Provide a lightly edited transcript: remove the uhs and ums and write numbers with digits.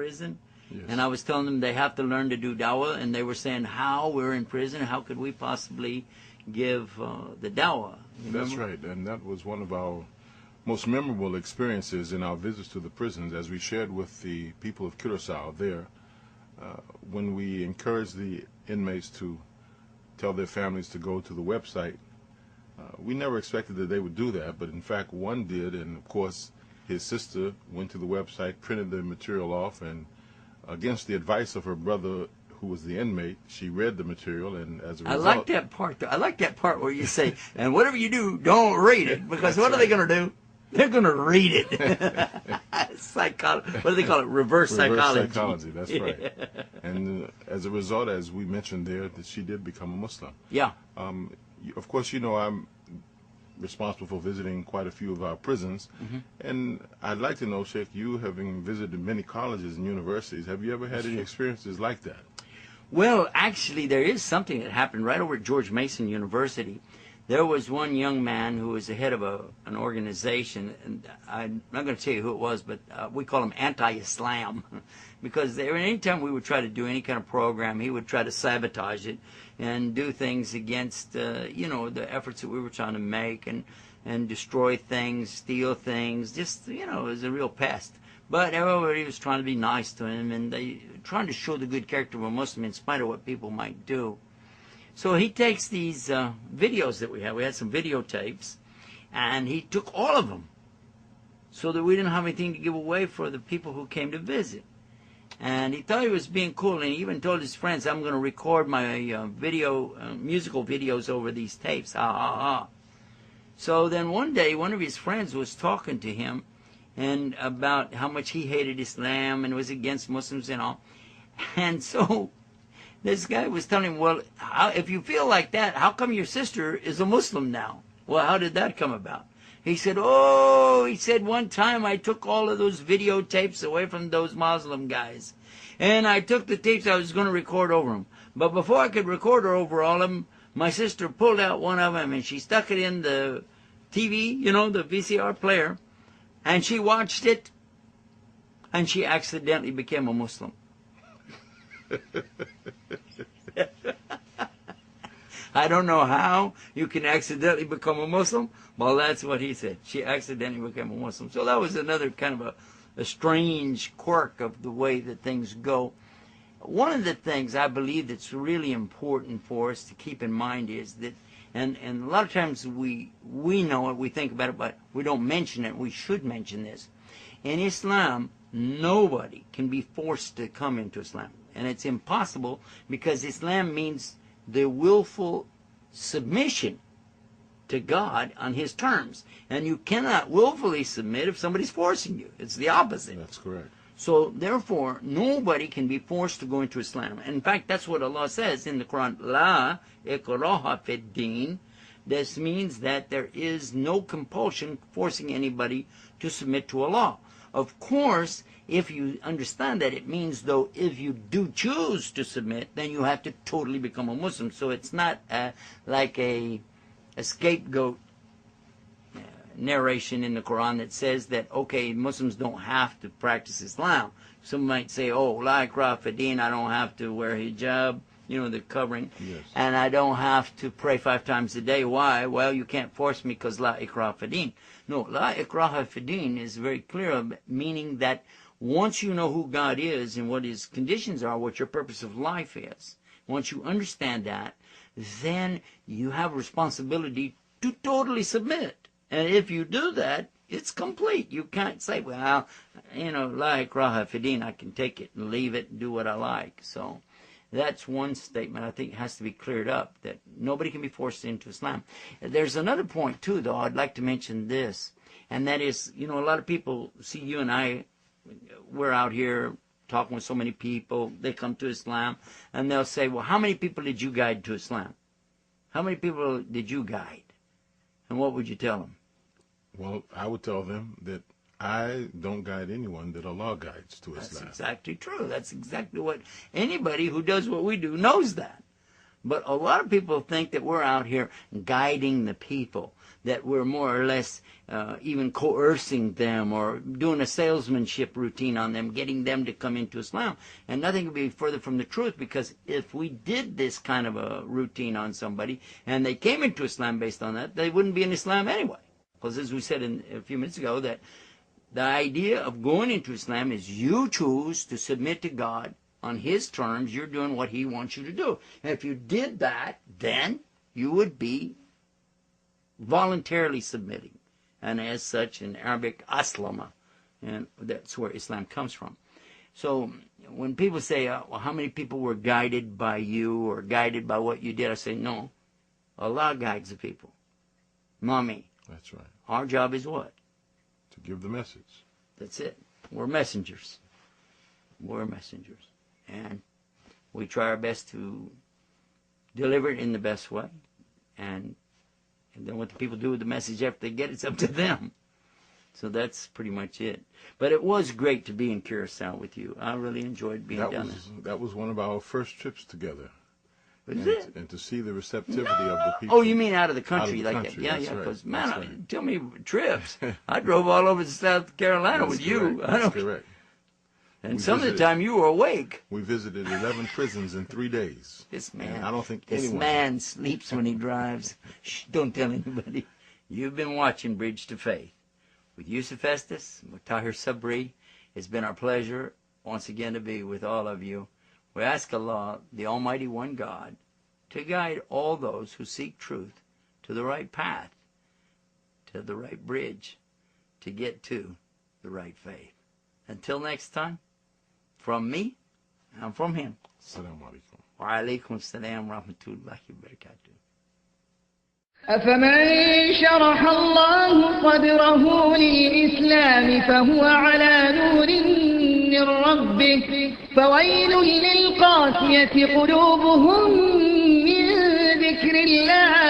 prison. Yes. And I was telling them they have to learn to do dawah, and they were saying, how? We're in prison. How could we possibly give the dawah? That's right, and that was one of our most memorable experiences in our visits to the prisons, as we shared with the people of Curacao there, when we encouraged the inmates to tell their families to go to the website. We never expected that they would do that, but in fact one did, and of course his sister went to the website, printed the material off, and against the advice of her brother, who was the inmate, she read the material, and as a result... I like that part. I like that part where you say, and whatever you do, don't read it, because what are they going to do? They're going to read it. What do they call it? Reverse psychology. Reverse psychology, that's right. And as a result, as we mentioned there, that she did become a Muslim. Yeah. Of course, you know, I'm responsible for visiting quite a few of our prisons, and I'd like to know, Sheikh, you having visited many colleges and universities, have you ever had any experiences like that? Well, actually, there is something that happened right over at George Mason University. There was one young man who was the head of an organization, and I'm not going to tell you who it was, but we call him anti-Islam, because anytime we would try to do any kind of program, he would try to sabotage it and do things against, you know, the efforts that we were trying to make, and destroy things, steal things. Just, you know, it was a real pest. But everybody was trying to be nice to him, and they trying to show the good character of a Muslim in spite of what people might do. So he takes these videos that we had. We had some videotapes, and he took all of them so that we didn't have anything to give away for the people who came to visit. And he thought he was being cool, and he even told his friends, I'm going to record my musical videos over these tapes. Ha, ha, ha. So then one day, one of his friends was talking to him and about how much he hated Islam and was against Muslims and all. And so this guy was telling him, well, if you feel like that, how come your sister is a Muslim now? Well, how did that come about? He said, one time I took all of those videotapes away from those Muslim guys. And I took the tapes I was going to record over them. But before I could record her over all of them, my sister pulled out one of them and she stuck it in the TV, you know, the VCR player. And she watched it, and she accidentally became a Muslim. I don't know how you can accidentally become a Muslim. Well, that's what he said. She accidentally became a Muslim. So that was another kind of a strange quirk of the way that things go. One of the things I believe that's really important for us to keep in mind is that, and a lot of times we know it, we think about it, but we don't mention it. We should mention this. In Islam, nobody can be forced to come into Islam. And it's impossible, because Islam means the willful submission to God on His terms. And you cannot willfully submit if somebody's forcing you. It's the opposite. That's correct. So, therefore, nobody can be forced to go into Islam. In fact, that's what Allah says in the Quran, La ikraha fid din. This means that there is no compulsion forcing anybody to submit to Allah. Of course, if you understand that, it means, though, if you do choose to submit, then you have to totally become a Muslim. So it's not like a scapegoat narration in the Quran that says that, okay, Muslims don't have to practice Islam. Some might say, oh, la ikraha fid din, I don't have to wear hijab, you know, the covering, yes, and I don't have to pray 5 times a day. Why? Well, you can't force me because la ikraha fid din. No, la ikraha fid din is very clear, meaning that once you know who God is and what His conditions are, what your purpose of life is, once you understand that, then you have a responsibility to totally submit. And if you do that, it's complete. You can't say, well, you know, la ikraha fid din, I can take it and leave it and do what I like. So that's one statement I think has to be cleared up, that nobody can be forced into Islam. There's another point, too, though. I'd like to mention this, and that is, you know, a lot of people see you and I, we're out here talking with so many people. They come to Islam, and they'll say, well, how many people did you guide to Islam? How many people did you guide? And what would you tell them? Well, I would tell them that I don't guide anyone, that Allah guides to Islam. That's exactly true. That's exactly what anybody who does what we do knows that. But a lot of people think that we're out here guiding the people, that we're more or less even coercing them or doing a salesmanship routine on them, getting them to come into Islam. And nothing could be further from the truth, because if we did this kind of a routine on somebody and they came into Islam based on that, they wouldn't be in Islam anyway. Because as we said a few minutes ago, that the idea of going into Islam is you choose to submit to God on His terms. You're doing what He wants you to do. And if you did that, then you would be voluntarily submitting. And as such, in Arabic, aslama. And that's where Islam comes from. So when people say, well, how many people were guided by you or guided by what you did? I say, no. Allah guides the people. Not me. That's right. Our job is what? To give the message. That's it. We're messengers. We're messengers. And we try our best to deliver it in the best way. And then what the people do with the message after they get it's up to them. So that's pretty much it. But it was great to be in Curacao with you. I really enjoyed being down there. That was one of our first trips together. And to see the receptivity of the people. Oh, you mean out of the country like that? Yeah, yeah. Because, right. man, tell me trips. I drove all over South Carolina with you. That's correct. And some of the time you were awake. We visited 11 prisons in 3 days. This man. And I don't think this man sleeps when he drives. Shh, don't tell anybody. You've been watching Bridge to Faith with Yusuf Estes, with Tahir Sabri. It's been our pleasure once again to be with all of you. We ask Allah, the Almighty One God, to guide all those who seek truth to the right path, to the right bridge, to get to the right faith. Until next time, from me and from him. Assalamu alaikum. Wa alaikum assalam wa rahmatullahi wa barakatuh. أفمن شرح الله صدره للإسلام فهو على نور من ربه فويل للقاسية قلوبهم من ذكر الله